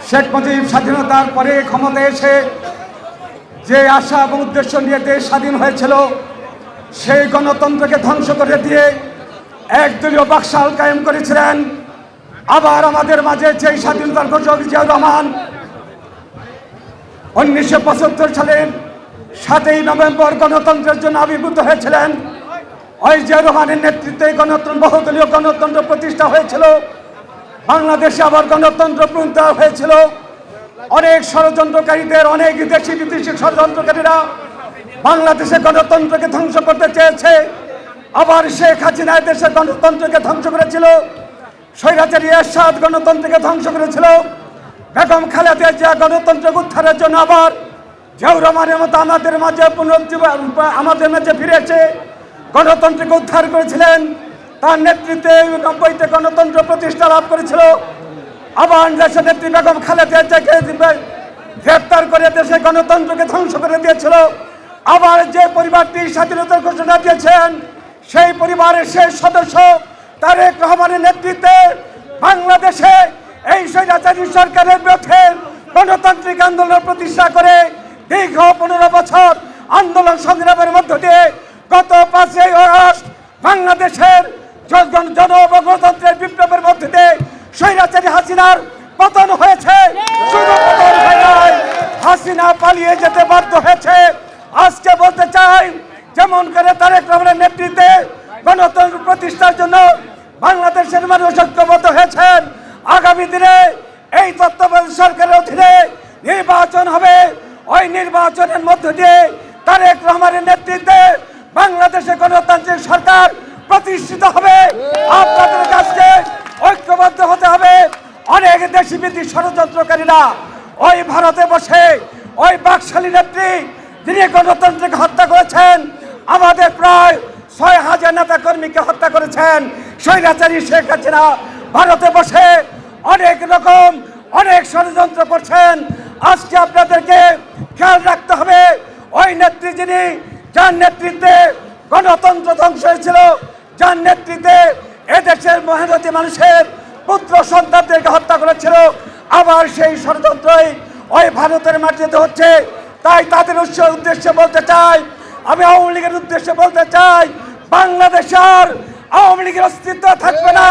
শেখ মুজিব স্বাধীনতার পরে ক্ষমতায় এসে যে আশা এবং উদ্দেশ্য নিয়ে দেশ স্বাধীন হয়েছিল, সেই গণতন্ত্রকে ধ্বংস করে দিয়ে একদলীয় বাকশাল কায়েম করেছিলেন। আবার আমাদের মাঝে যেই স্বাধীনতার ঘোষক জিয়াউর রহমান 1975 সালের 7ই নভেম্বর গণতন্ত্রের জন্য আবির্ভূত হয়েছিলেন। ওই জিয়াউর রহমানের নেতৃত্বে বহুদলীয় গণতন্ত্র প্রতিষ্ঠা হয়েছিল। বাংলাদেশে আবার গণতন্ত্র পুনরুদ্ধার হয়েছিল। অনেক ষড়যন্ত্রকারীদের, অনেক বিদেশি ষড়যন্ত্রকারীরা বাংলাদেশে গণতন্ত্রকে ধ্বংস করতে চেয়েছে। আবার শেখ হাসিনা দেশের গণতন্ত্রকে ধ্বংস করেছিল। স্বৈরাচারী এরশাদ গণতন্ত্রকে ধ্বংস করেছিল। বেগম খালেদা জিয়া গণতন্ত্রকে উদ্ধারের জন্য আবার জিয়াউর রহমানের মতো আমাদের মাঝে ফিরে এসে গণতন্ত্রকে উদ্ধার করেছিলেন। তার নেতৃত্বে 90তে গণতন্ত্র প্রতিষ্ঠা লাভ করেছিল। আবার দেশের নেত্রী বেগম খালেদা জিয়াকে গ্রেপ্তার করে দেশে গণতন্ত্রকে ধ্বংস করে দিয়েছিল। আবার যে পরিবারটি স্বাধীনতার ঘোষণা দিয়েছেন, সেই পরিবারের শেষ সদস্য তারেক রহমানের নেতৃত্বে বাংলাদেশে এই স্বৈরাচারী সরকারের বিরুদ্ধে গণতান্ত্রিক আন্দোলন প্রতিষ্ঠা করে দীর্ঘ 15 বছর আন্দোলন সংগ্রামের মধ্য দিয়ে গত 5ই আগস্ট বাংলাদেশের গণতন্ত্রের বিপ্লবের মধ্য দিয়ে স্বৈরাচারী হাসিনার পতন হয়েছে। শুধু পতন হয় নাই, হাসিনা পালিয়ে যেতে বাধ্য হয়েছে। আজকে বলতে চাই, যেমন করে তারেক রহমানের নেতৃত্বে গণতন্ত্র প্রতিষ্ঠার জন্য বাংলাদেশের মানুষ ঐক্যবদ্ধ হয়েছেন। আগামী দিনে এই তত্ত্বাবধায়ক সরকারের অধীনে নির্বাচন হবে। ওই নির্বাচনের মধ্য দিয়ে তারেক রহমানের নেতৃত্বে বাংলাদেশে গণতান্ত্রিক সরকার প্রতিষ্ঠিত হবে। আপনাদের কাছে ঐক্যবদ্ধ হতে হবে। অনেক দেশবিরোধী ষড়যন্ত্রকারীরা ওই ভারতে বসে ওই বাকশালী নেত্রী যিনি গণতন্ত্রকে হত্যা করেছেন, আমাদের প্রায় 6000 নেতা কর্মীকে হত্যা করেছেন স্বৈরাচারী শেখ হাসিনা। ভারতে বসে অনেক ষড়যন্ত্র করছেন। আজকে আপনাদেরকে খেয়াল রাখতে হবে, ওই নেত্রী যিনি, যার নেতৃত্বে গণতন্ত্র ধ্বংস হয়েছিল, যার নেতৃত্বে এদেশের মেহনতি মানুষের পুত্র সন্তানদেরকে হত্যা করেছিল, আবার সেই ষড়যন্ত্রই ওই ভারতের মাটিতে হচ্ছে। তাই তাদের উদ্দেশ্যে বলতে চাই, আমি আওয়ামী লীগের উদ্দেশ্যে বলতে চাই, বাংলাদেশ আর আওয়ামী লীগের অস্তিত্ব থাকবে না।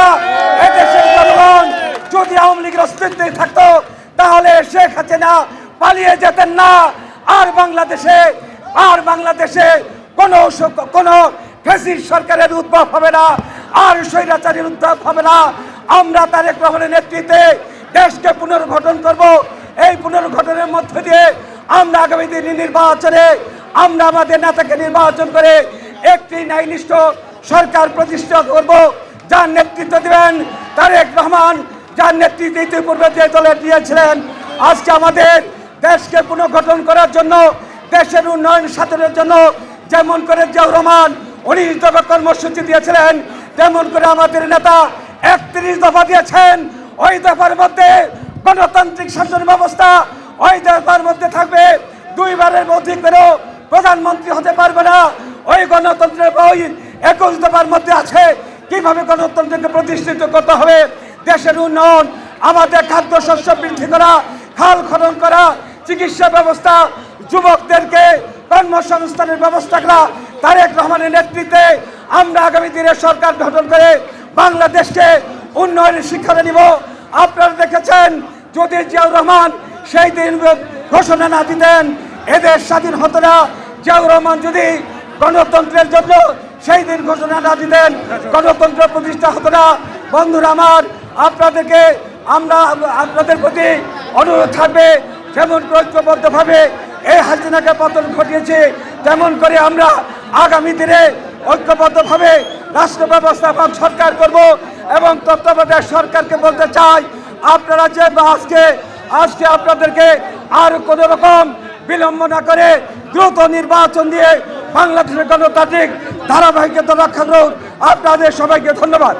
এদেশের জনগণ যদি আওয়ামী লীগের অস্তিত্বই থাকতো, তাহলে শেখ হাসিনা পালিয়ে যেতেন না। আর বাংলাদেশে কোনো ফ্যাসিস্ট সরকারের উদ্ভব হবে না, আর স্বৈরাচারীর উদ্ভব হবে না। আমরা তারেক রহমানের নেতৃত্বে দেশকে পুনর্গঠন করব। এই পুনর্গঠনের মধ্য দিয়ে আমরা আগামী দিনে নির্বাচনে আমরা আমাদের নেতাকে নির্বাচন করে একটি ন্যায়নিষ্ঠ সরকার প্রতিষ্ঠা করব, যার নেতৃত্ব দেবেন তারেক রহমান, যার নেতৃত্ব ইতিপূর্বে যে দলে দিয়েছিলেন। আজকে আমাদের দেশকে পুনর্গঠন করার জন্য, দেশের উন্নয়ন সাধনের জন্য যেমন করে জিয়াউর রহমান 19 দফা কর্মসূচি দিয়েছিলেন, তেমন করে আমাদের নেতা 31 দফা দিয়েছেন। ওই দফার মধ্যে গণতান্ত্রিক শাসন ব্যবস্থা, ওই দফার মধ্যে থাকবে 2 বারের অধিক করেও প্রধানমন্ত্রী হতে পারবে না। ওই গণতন্ত্রের ওই 21 দফার মধ্যে আছে কিভাবে গণতন্ত্রকে প্রতিষ্ঠিত করতে হবে, দেশের উন্নয়ন, আমাদের খাদ্যশস্য বৃদ্ধি করা, খাল খনন করা, চিকিৎসা ব্যবস্থা, যুবকদেরকে কর্মসংস্থানের ব্যবস্থা করা। তারেক রহমানের নেতৃত্বে আমরা আগামী দিনে সরকার গঠন করে বাংলাদেশকে উন্নয়নের শিক্ষারে নিব। আপনারা দেখেছেন, যদি জিয়াউর রহমান সেই দিন ঘোষণা না দিতেন, এদেশ স্বাধীন হতো না। জিয়াউর রহমান যদি গণতন্ত্রের জন্য সেই দিন ঘোষণা না দিতেন, গণতন্ত্র প্রতিষ্ঠা হতো না। বন্ধুরা আমার, আপনাদের প্রতি অনুরোধ থাকবে, যেমন ঐক্যবদ্ধভাবে এই হাসিনাকে পতন ঘটিয়েছে, তেমন করে আমরা আগামী দিনে ঐক্যবদ্ধভাবে রাষ্ট্র ব্যবস্থা বা সরকার করব। এবং তত্ত্বাবধায়ক সরকারকে বলতে চাই, আপনারা যে আজকে আপনাদেরকে আর কোনো রকম বিলম্ব না করে দ্রুত নির্বাচন দিয়ে বাংলাদেশের গণতান্ত্রিক ধারাবাহিকতা রক্ষা করুন। আপনাদের সবাইকে ধন্যবাদ।